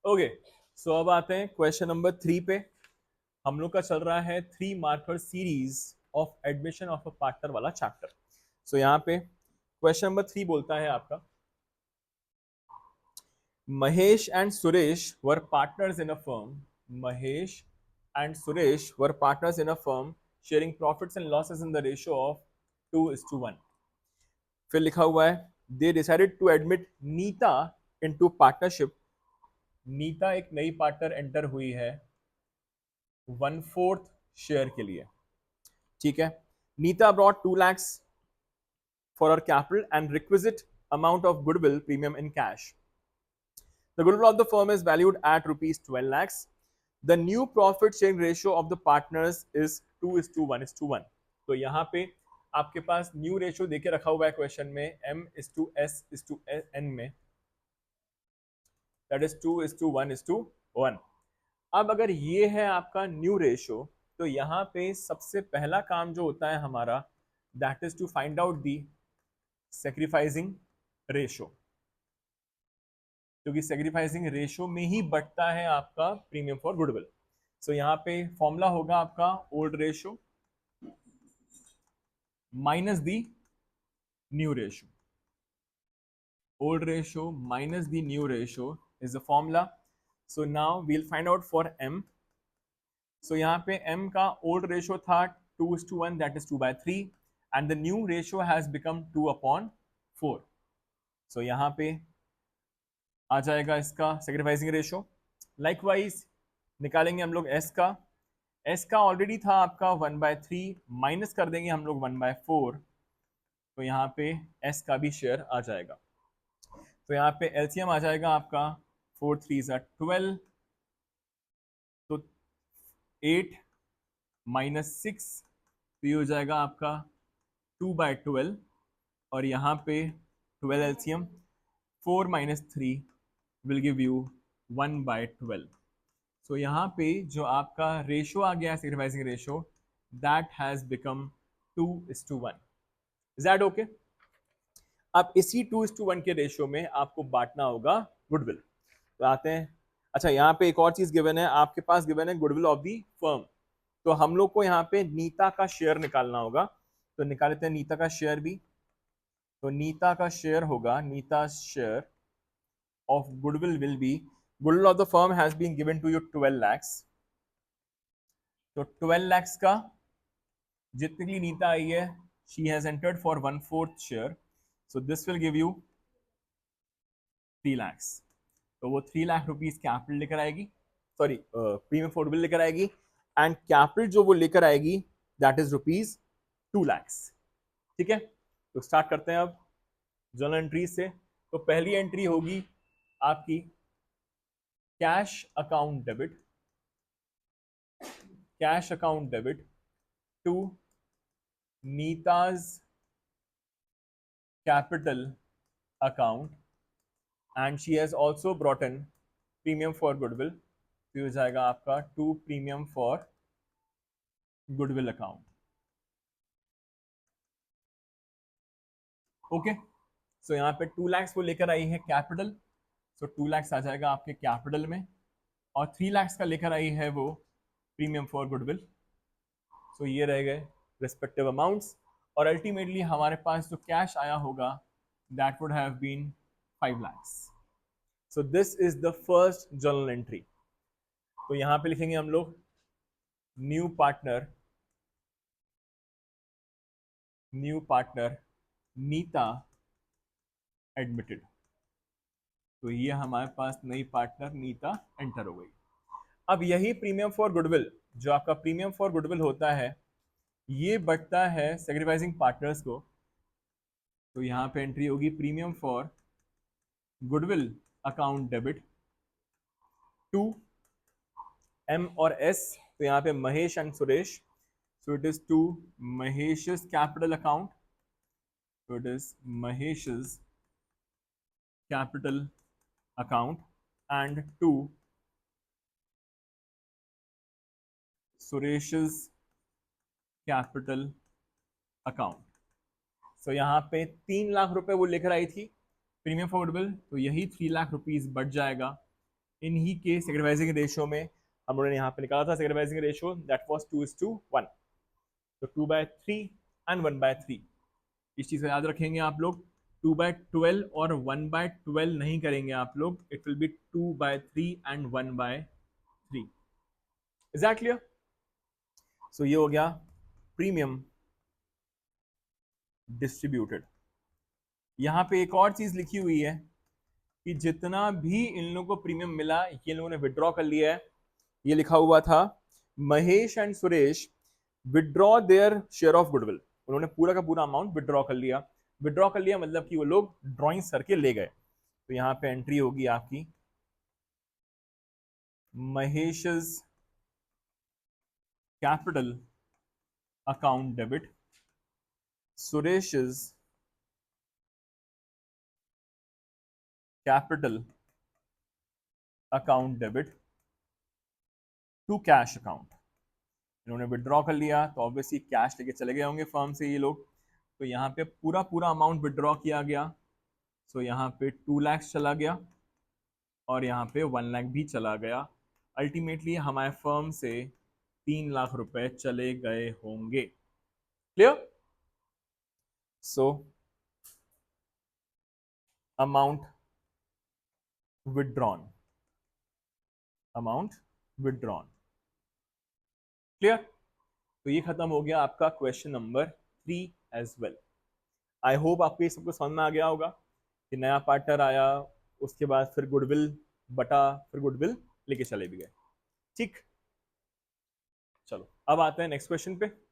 Okay, सो अब आते हैं क्वेश्चन नंबर 3 पे। हम लोग का चल रहा है 3 marker series of admission of a partner वाला चैप्टर। सो यहाँ पे क्वेश्चन नंबर 3 बोलता है आपका, Mahesh and Suresh were partners in a firm. Mahesh and Suresh were partners in a firm sharing profits and losses in the ratio of 2:1। फिर लिखा हुआ है, they decided to admit Neeta into partnership. Neeta एक नई पार्टनर एंटर हुई है 1/4 शेयर के लिए। ठीक है, Nita brought 2 lakhs for her capital and requisite amount of goodwill premium in cash. The goodwill of the firm is valued at rupees 12 lakhs. The new profit sharing ratio of the partners is 2:1:1। तो यहाँ पे आपके पास new ratio देके रखा हुआ है question में, M/S/N में, दैट इज 2:1:1। अब अगर ये है आपका न्यू रेशियो, तो यहाँ पे सबसे पहला काम जो होता है हमारा, that is to find out the sacrificing ratio, क्योंकि सेक्रीफाइसिंग रेशियो में ही बढ़ता है आपका प्रीमियम फॉर गुडविल। सो यहाँ पे फॉर्मूला होगा आपका old ratio minus the new ratio. Old ratio minus the new ratio is the formula. So now we'll find out for m। So यहाँ पे m का ओल्ड रेशियो था 2:1, that is 2/3, and the new ratio has become 2/4। So यहाँ पे आ जाएगा इसका sacrificing ratio. Likewise निकालेंगे हम लोग s का। s का ऑलरेडी था आपका 1/3, माइनस कर देंगे हम लोग 1/4, तो यहाँ पे s का भी शेयर आ जाएगा। तो यहाँ पे एलसीएम आ जाएगा आपका 4 3 12, तो 8 माइनस 6, तो ये हो जाएगा आपका 2/12, और यहाँ पे 12 LCM 4 minus 3 will give you 1/12। सो यहाँ पे जो आपका रेशियो आ गया sacrificing ratio, that has become 2:1। Is that okay? अब इसी 2:1 के रेशियो में आपको बांटना होगा गुडविल। तो आते हैं, अच्छा यहाँ पे एक और चीज गिवन है आपके पास, गिवन है गुडविल ऑफ दी फर्म। तो हम लोग को यहाँ पे नीता का शेयर निकालना होगा, तो निकाल लेते हैं नीता का शेयर भी। तो नीता का शेयर होगा, Neeta share of goodwill will be, goodwill of the firm has been given to you 12 lakhs। तो 12 lakhs का जितनी नीता आई है, she has entered for 1/4 share, so this will give you 3 lakhs। तो वो 3 लाख रुपीज कैपिटल लेकर आएगी, सॉरी प्रीमियम फॉर गुडविल लेकर आएगी, एंड कैपिटल जो वो लेकर आएगी दैट इज रुपीज 2 lakhs। ठीक है, तो स्टार्ट करते हैं अब जर्नल एंट्री से। तो पहली एंट्री होगी आपकी cash account debit, cash account debit to Neeta's capital account, and she has also brought in premium for goodwill. तो हो जाएगा आपका to premium for goodwill account. Okay, so यहाँ पे 2 lakhs वो लेकर आई है कैपिटल, सो 2 lakhs आ जाएगा आपके कैपिटल में, और 3 lakhs का लेकर आई है वो प्रीमियम फॉर गुडविल। सो ये रह गए रिस्पेक्टिव अमाउंट्स, और अल्टीमेटली हमारे पास जो कैश आया होगा that would have been 5 lakhs। So this is the first journal entry. तो यहाँ पे लिखेंगे हम लोग new partner, new partner Neeta admitted. तो ये हमारे पास नई पार्टनर नीता एंटर हो गई। अब यही प्रीमियम फॉर गुडविल, जो आपका प्रीमियम फॉर गुडविल होता है, ये बढ़ता है सेक्रीफाइसिंग पार्टनर्स को। तो यहाँ पे एंट्री होगी premium for goodwill account debit to M और एस, तो यहाँ पे Mahesh and Suresh, so it is to Mahesh's capital account, so it is Mahesh's capital account, and to Suresh's capital account। सो यहाँ पे 3 लाख रुपए वो लेकर आई थी प्रीमियम फॉर गुडविल, तो यही 3 लाख रुपीज बढ़ जाएगा इन ही के सेक्रीफाइसिंग रेशियो में हम लोगों ने यहाँ पे निकाला था सेक्रीफाइसिंग रेशियो, दैट वाज 2:1, तो 2/3 एंड 1/3। इस चीज को याद रखेंगे आप लोग। 2/12 और 1/12 नहीं करेंगे आप लोग, it will be 2/3 and 1/3। Is that clear? So ये हो गया प्रीमियम डिस्ट्रीब्यूटेड। यहां पे एक और चीज लिखी हुई है कि जितना भी इन लोगों को प्रीमियम मिला ये लोगों ने विड्रॉ कर लिया है। ये लिखा हुआ था Mahesh and Suresh withdraw their share of goodwill. उन्होंने पूरा का पूरा अमाउंट विड्रॉ कर लिया। विड्रॉ कर लिया मतलब कि वो लोग ड्रॉइंग सर के ले गए। तो यहां पे एंट्री होगी आपकी Mahesh capital account debit, Suresh capital account debit to cash account. इन्होंने विड्रॉ कर लिया तो ऑब्वियसली कैश लेके चले गए होंगे फर्म से ये लोग। तो यहाँ पे पूरा पूरा अमाउंट विड्रॉ किया गया। सो यहाँ पे 2 लाख चला गया और यहाँ पे 1 लाख भी चला गया। अल्टीमेटली हमारे फर्म से 3 लाख रुपए चले गए होंगे। Clear? So amount withdrawn, amount withdrawn. Clear? तो ये खत्म हो गया आपका question number 3 as well. I hope आपको ये सबको समझ में आ गया होगा कि नया पार्टनर आया, उसके बाद फिर गुडविल बटा, फिर गुडविल लेके चले भी गए। ठीक, चलो अब आते हैं नेक्स्ट क्वेश्चन पे।